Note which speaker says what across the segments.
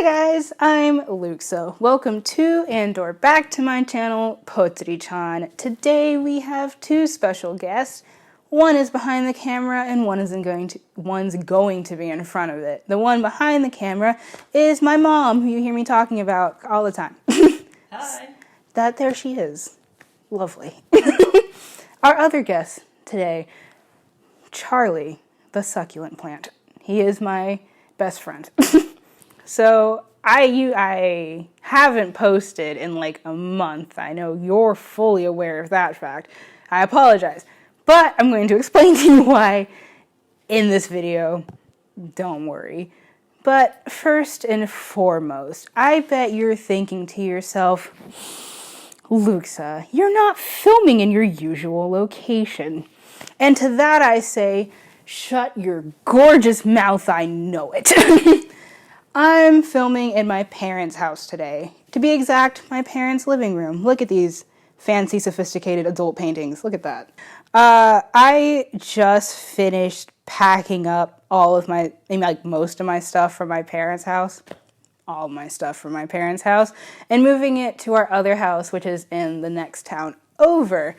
Speaker 1: Hi guys, I'm Luxa. Welcome to and/or back to my channel, Potchari-chan. Today we have two special guests. One is behind the camera and one's going to be in front of it. The one behind the camera is my mom, who you hear me talking about all the time.
Speaker 2: Hi.
Speaker 1: There she is. Lovely. Our other guest today, Charlie, the succulent plant. He is my best friend. So I haven't posted in like a month. I know you're fully aware of that fact. I apologize. But I'm going to explain to you why in this video. Don't worry. But first and foremost, I bet you're thinking to yourself, Luxa, you're not filming in your usual location. And to that I say, shut your gorgeous mouth, I know it. I'm filming in my parents' house today. To be exact, my parents' living room. Look at these fancy, sophisticated adult paintings. Look at that. I just finished packing up all of my, most of my stuff from my parents' house. All my stuff from my parents' house. And moving it to our other house, which is in the next town over.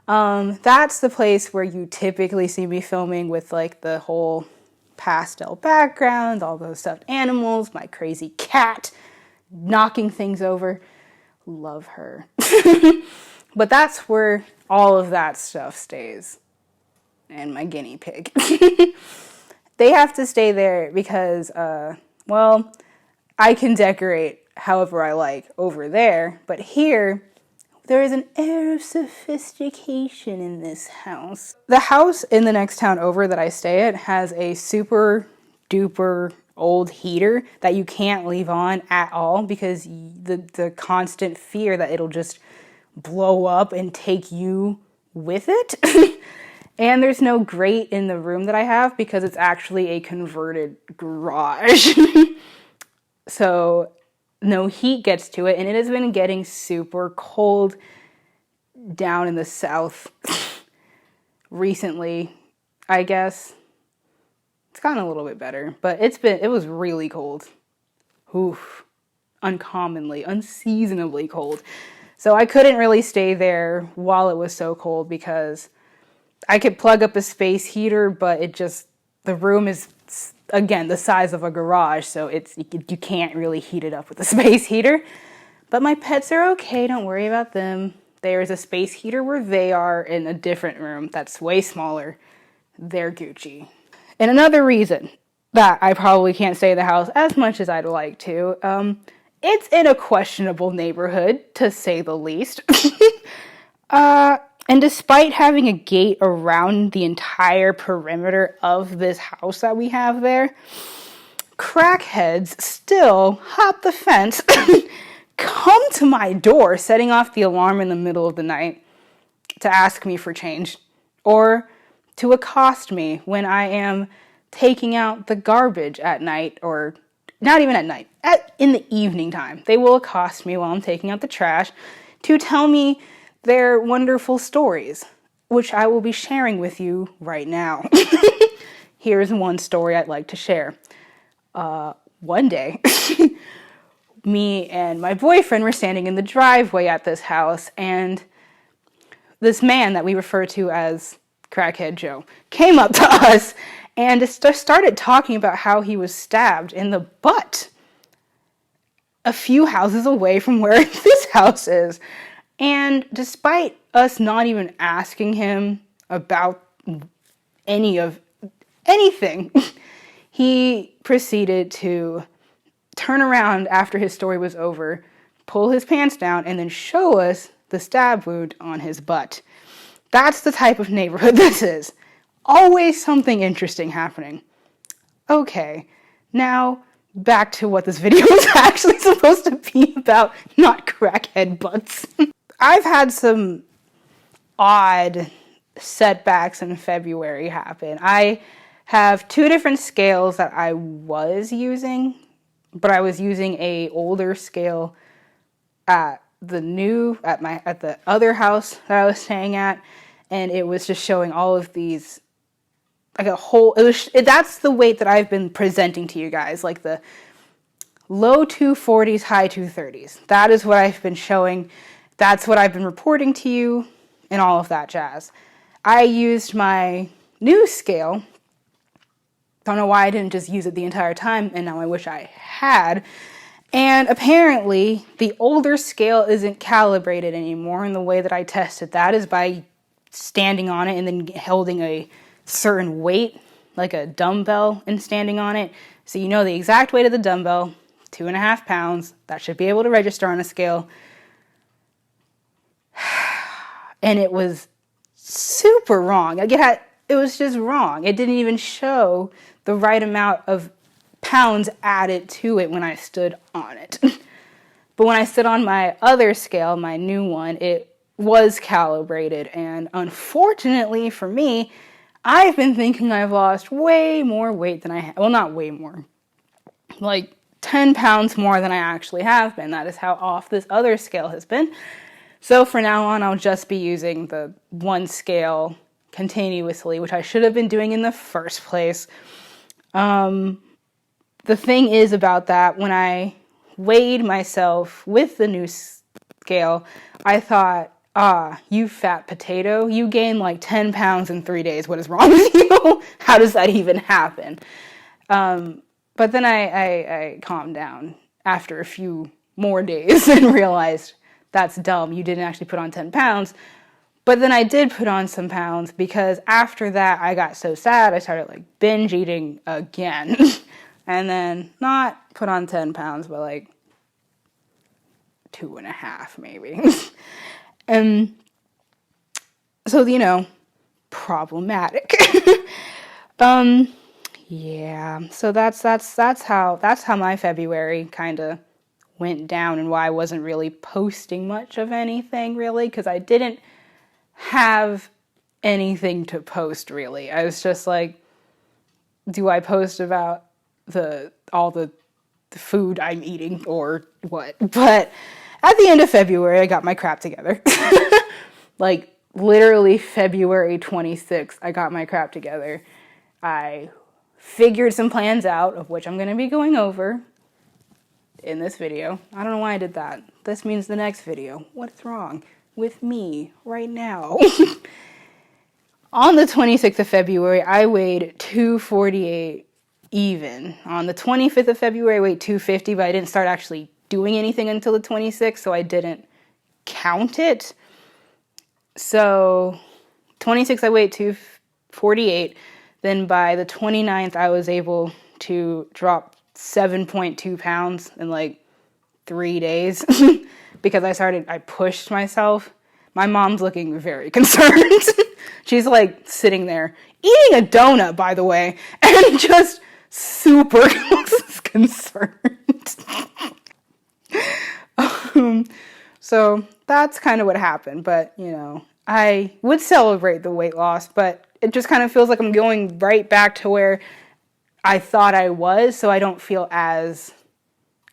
Speaker 1: That's the place where you typically see me filming with like the whole pastel background, all those stuffed animals, my crazy cat knocking things over. Love her. But that's where all of that stuff stays. And my guinea pig. They have to stay there because, well, I can decorate however I like over there, but here there is an air of sophistication in this house. The house in the next town over that I stay at has a super duper old heater that you can't leave on at all because the constant fear that it'll just blow up and take you with it. And there's no grate in the room that I have because it's actually a converted garage. So no heat gets to it, and it has been getting super cold down in the south recently, I guess. It's gotten a little bit better, but it was really cold. Oof. Uncommonly, unseasonably cold. So I couldn't really stay there while it was so cold because I could plug up a space heater, but the room is, again, the size of a garage, so you can't really heat it up with a space heater. But my pets are okay, don't worry about them. There's a space heater where they are in a different room that's way smaller. They're Gucci. And another reason that I probably can't stay at the house as much as I'd like to, it's in a questionable neighborhood, to say the least. And despite having a gate around the entire perimeter of this house that we have there, crackheads still hop the fence, come to my door, setting off the alarm in the middle of the night to ask me for change, or to accost me when I am taking out the garbage at night, or not even at night, in the evening time. They will accost me while I'm taking out the trash to tell me their wonderful stories, which I will be sharing with you right now. Here's one story I'd like to share. One day, me and my boyfriend were standing in the driveway at this house, and this man that we refer to as Crackhead Joe came up to us and started talking about how he was stabbed in the butt a few houses away from where this house is. And despite us not even asking him about anything, he proceeded to turn around after his story was over, pull his pants down, and then show us the stab wound on his butt. That's the type of neighborhood this is. Always something interesting happening. Okay, now back to what this video is actually supposed to be about, not crackhead butts. I've had some odd setbacks in February happen. I have two different scales that I was using, but I was using a older scale at the other house that I was staying at, and it was just showing all of these, like a whole, that's the weight that I've been presenting to you guys, like the low 240s, high 230s. That is what I've been showing. That's what I've been reporting to you and all of that jazz. I used my new scale. Don't know why I didn't just use it the entire time, and now I wish I had. And apparently, the older scale isn't calibrated anymore, and the way that I tested that is by standing on it and then holding a certain weight, like a dumbbell, and standing on it. So you know the exact weight of the dumbbell, 2.5 pounds. That should be able to register on a scale. And it was super wrong. Like it was just wrong. It didn't even show the right amount of pounds added to it when I stood on it. But when I stood on my other scale, my new one, it was calibrated. And unfortunately for me, I've been thinking I've lost way more weight than I have. Well, not way more. Like 10 pounds more than I actually have been. That is how off this other scale has been. So for now on, I'll just be using the one scale continuously, which I should have been doing in the first place. The thing is about that, when I weighed myself with the new scale, I thought, you fat potato, you gained like 10 pounds in 3 days. What is wrong with you? How does that even happen? But then I calmed down after a few more days and realized that's dumb. You didn't actually put on 10 pounds. But then I did put on some pounds because after that I got so sad I started like binge eating again. And then not put on 10 pounds, but like 2.5 maybe. And so, you know, problematic. Yeah, so that's how my February kind of went down, and why I wasn't really posting much of anything really, because I didn't have anything to post really. I was just like, do I post about all the food I'm eating or what? But at the end of February, I got my crap together. Like literally February 26th, I got my crap together. I figured some plans out, of which I'm going to be going over in this video. I don't know why I did that. This means the next video. What's wrong with me right now? On the 26th of February, I weighed 248 even. On the 25th of February, I weighed 250, but I didn't start actually doing anything until the 26th, so I didn't count it. So 26th, I weighed 248. Then by the 29th, I was able to drop 7.2 pounds in like 3 days because I pushed myself. My mom's looking very concerned. She's like sitting there eating a donut, by the way, and just super concerned. So that's kind of what happened. But, you know, I would celebrate the weight loss, but it just kind of feels like I'm going right back to where I thought I was, so I don't feel as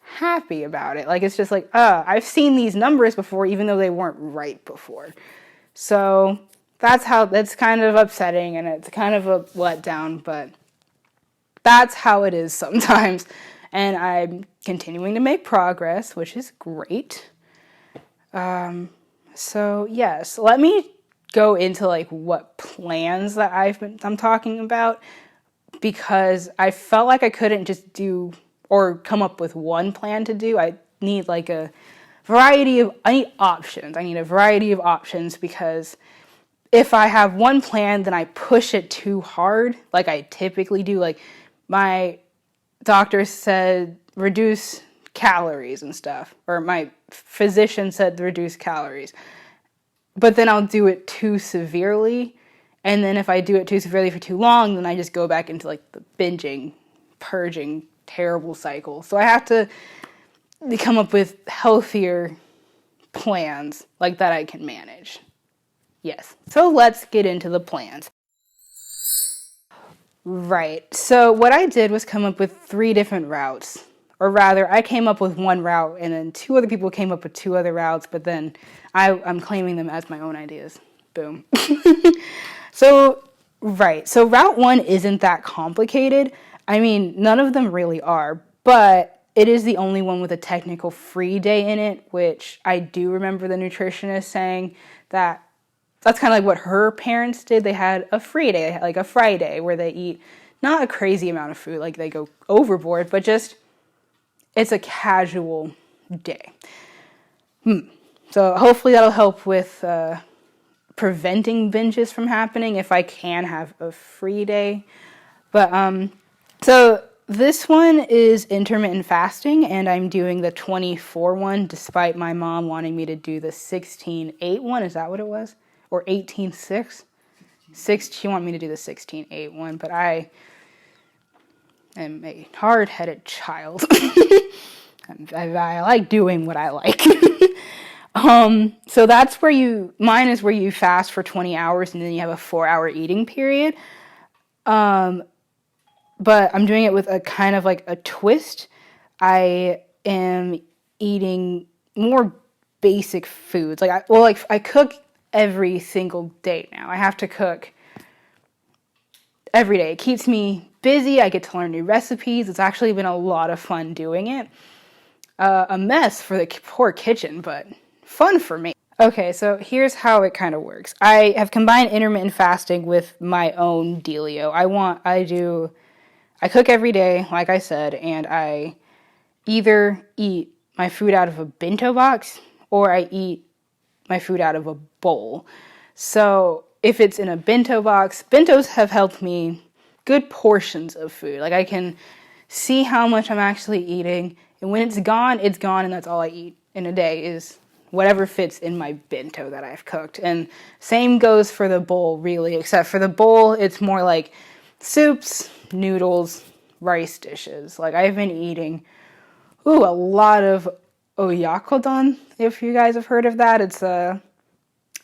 Speaker 1: happy about it. Like, it's just like, I've seen these numbers before, even though they weren't right before. So that's kind of upsetting, and it's kind of a letdown, but that's how it is sometimes. And I'm continuing to make progress, which is great. So yes, let me go into like what plans that I'm talking about, because I felt like I couldn't just do or come up with one plan to do. I need like I need options. I need a variety of options, because if I have one plan, then I push it too hard, like I typically do. Like my doctor said, reduce calories and stuff, or my physician said reduce calories. But then I'll do it too severely, and then if I do it too severely for too long, then I just go back into like the binging, purging, terrible cycle. So I have to come up with healthier plans like that I can manage. Yes, so let's get into the plans. Right, so what I did was come up with 3 different routes. Or rather, I came up with one route, and then 2 other people came up with 2 other routes, but then I'm claiming them as my own ideas. Boom. So route 1 isn't that complicated. I mean, none of them really are, but it is the only one with a technical free day in it, which I do remember the nutritionist saying that that's kind of like what her parents did. They had a free day, like a Friday, where they eat not a crazy amount of food, like they go overboard, but just it's a casual day. So hopefully that'll help with preventing binges from happening if I can have a free day. But so this one is intermittent fasting, and I'm doing the 24 one, despite my mom wanting me to do the 16-8 one. Is that what it was? Or 18-6? She wanted me to do the 16-8 one, but I am a hard-headed child. I like doing what I like. So that's where mine is where you fast for 20 hours and then you have a 4-hour eating period. But I'm doing it with a kind of like a twist. I am eating more basic foods. I cook every single day now. I have to cook every day. It keeps me busy. I get to learn new recipes. It's actually been a lot of fun doing it. A mess for the poor kitchen, but fun for me. Okay, so here's how it kind of works. I have combined intermittent fasting with my own dealio. I cook every day, like I said, and I either eat my food out of a bento box or I eat my food out of a bowl. So if it's in a bento box, bentos have helped me good portions of food. Like I can see how much I'm actually eating, and when it's gone, and that's all I eat in a day is whatever fits in my bento that I've cooked. And same goes for the bowl, really, except for the bowl, it's more like soups, noodles, rice dishes. Like I've been eating, a lot of oyakodon, if you guys have heard of that.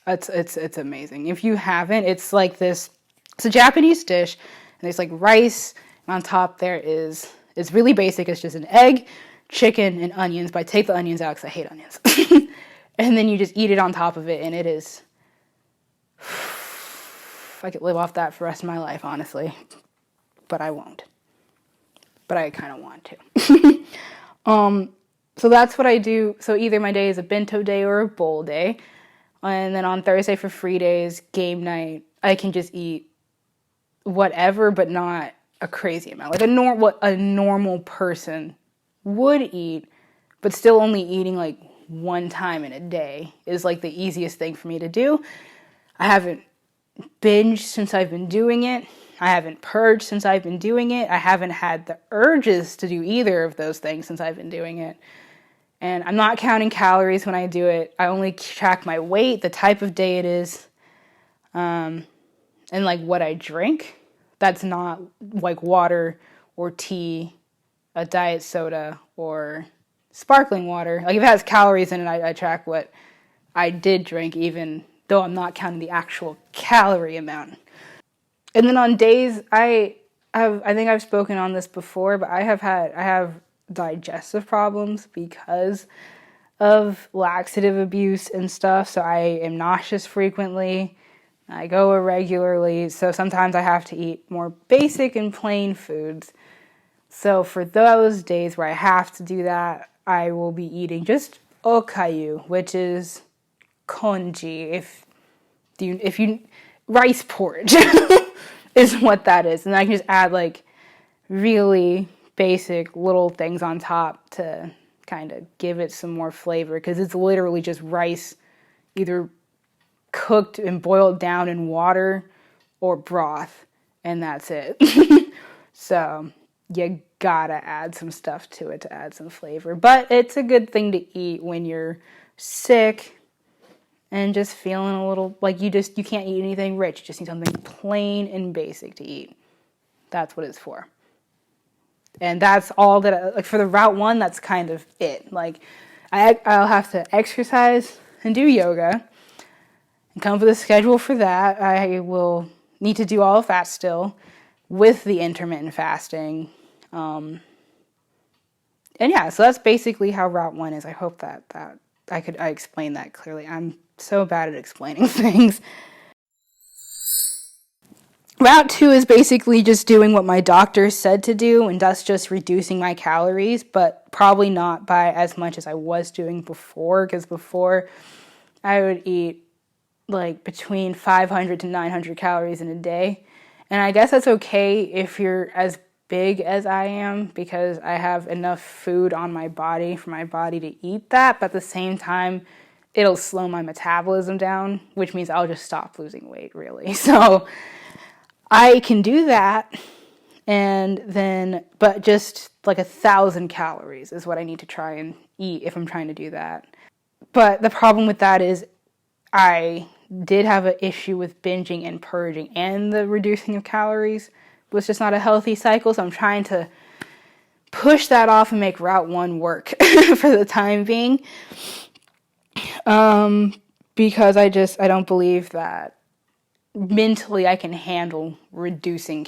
Speaker 1: It's amazing. If you haven't, it's like this, it's a Japanese dish, and there's like rice, and on top it's really basic, it's just an egg, chicken, and onions, but I take the onions out because I hate onions. And then you just eat it on top of it, and it is, I could live off that for the rest of my life, honestly. But I won't. But I kind of want to. So that's what I do. So either my day is a bento day or a bowl day. And then on Thursday for free days, game night, I can just eat whatever, but not a crazy amount. Like what a normal person would eat, but still only eating like one time in a day is like the easiest thing for me to do. I haven't binged since I've been doing it. I haven't purged since I've been doing it. I haven't had the urges to do either of those things since I've been doing it. And I'm not counting calories when I do it. I only track my weight, the type of day it is, and like what I drink. That's not like water or tea, a diet soda, or sparkling water. Like if it has calories in it, I track what I did drink, even though I'm not counting the actual calorie amount. And then on days, I think I've spoken on this before, but I have digestive problems because of laxative abuse and stuff. So I am nauseous frequently. I go irregularly. So sometimes I have to eat more basic and plain foods. So for those days where I have to do that, I will be eating just okayu, which is konji. If you rice porridge is what that is. And I can just add like really basic little things on top to kind of give it some more flavor, because it's literally just rice either cooked and boiled down in water or broth, and that's it. So you gotta add some stuff to it to add some flavor. But it's a good thing to eat when you're sick and just feeling a little like you can't eat anything rich. You just need something plain and basic to eat. That's what it's for. And that's all that, like for the route one, that's kind of it. Like I'll have to exercise and do yoga and come up with a schedule for that. I will need to do all of that still with the intermittent fasting. And yeah, so that's basically how route one is. I hope that I explained that clearly. I'm so bad at explaining things. Route 2 is basically just doing what my doctor said to do, and that's just reducing my calories, but probably not by as much as I was doing before, because before I would eat like between 500 to 900 calories in a day. And I guess that's okay if you're as big as I am, because I have enough food on my body for my body to eat that, but at the same time, it'll slow my metabolism down, which means I'll just stop losing weight, really. So I can do that, and then, but just like 1,000 calories is what I need to try and eat if I'm trying to do that. But the problem with that is I did have an issue with binging and purging, and the reducing of calories was just not a healthy cycle, so I'm trying to push that off and make Route 1 work for the time being. Because I don't believe that mentally I can handle reducing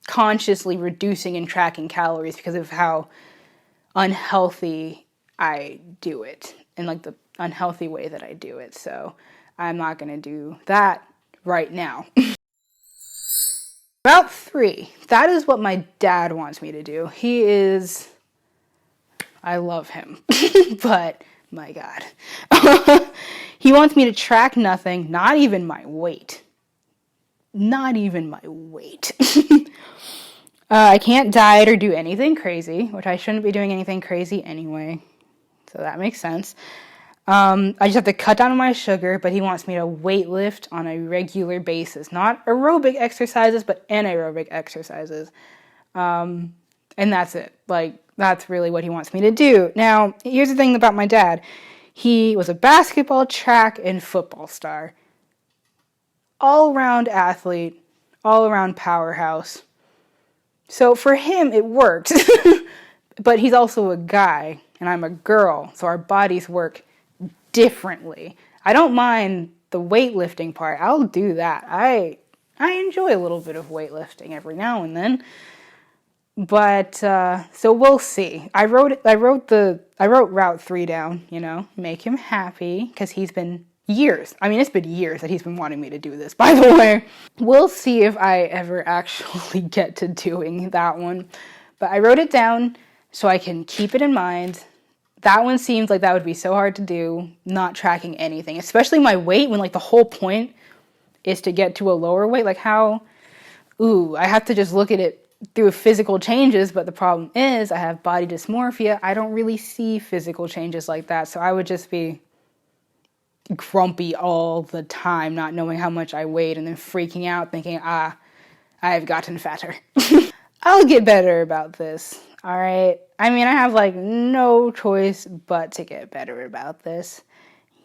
Speaker 1: consciously reducing and tracking calories because of how unhealthy I do it, and like the unhealthy way that I do it. So I'm not going to do that right now. Route 3, that is what my dad wants me to do. I love him, but my God. He wants me to track nothing, not even my weight. Not even my weight. I can't diet or do anything crazy, which I shouldn't be doing anything crazy anyway. So that makes sense. I just have to cut down on my sugar, but he wants me to weight lift on a regular basis. Not aerobic exercises, but anaerobic exercises. And that's it. Like, that's really what he wants me to do. Now, here's the thing about my dad. He was a basketball, track, and football star. All-around athlete, all-around powerhouse. So for him, it worked. But he's also a guy, and I'm a girl, so our bodies work differently. I don't mind the weightlifting part. I'll do that. I enjoy a little bit of weightlifting every now and then. But so we'll see. I wrote Route 3 down, make him happy, because he's been years. I mean, it's been years that he's been wanting me to do this, by the way. We'll see if I ever actually get to doing that one. But I wrote it down so I can keep it in mind. That one seems like that would be so hard to do, not tracking anything, especially my weight, when like the whole point is to get to a lower weight. Like I have to just look at it through physical changes, but the problem is I have body dysmorphia. I don't really see physical changes like that, so I would just be grumpy all the time, not knowing how much I weighed, and then freaking out thinking, I've gotten fatter. I'll get better about this, all right? I mean, I have like no choice but to get better about this.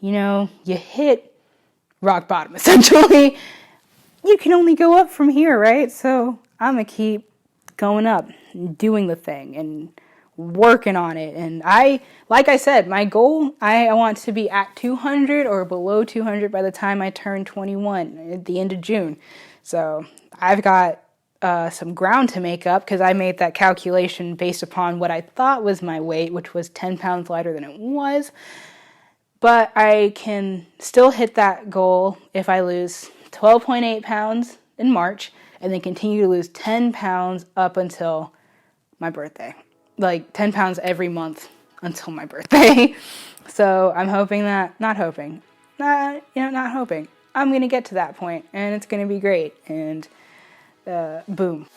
Speaker 1: You hit rock bottom, essentially. You can only go up from here, right? So I'm gonna keep going up and doing the thing and working on it. And like I said, my goal, I want to be at 200 or below 200 by the time I turn 21 at the end of June. So I've got some ground to make up, because I made that calculation based upon what I thought was my weight, which was 10 pounds lighter than it was. But I can still hit that goal if I lose 12.8 pounds in March, and then continue to lose 10 pounds up until my birthday. Like 10 pounds every month until my birthday. So I'm hoping that, not hoping. I'm going to get to that point, and it's going to be great. And boom.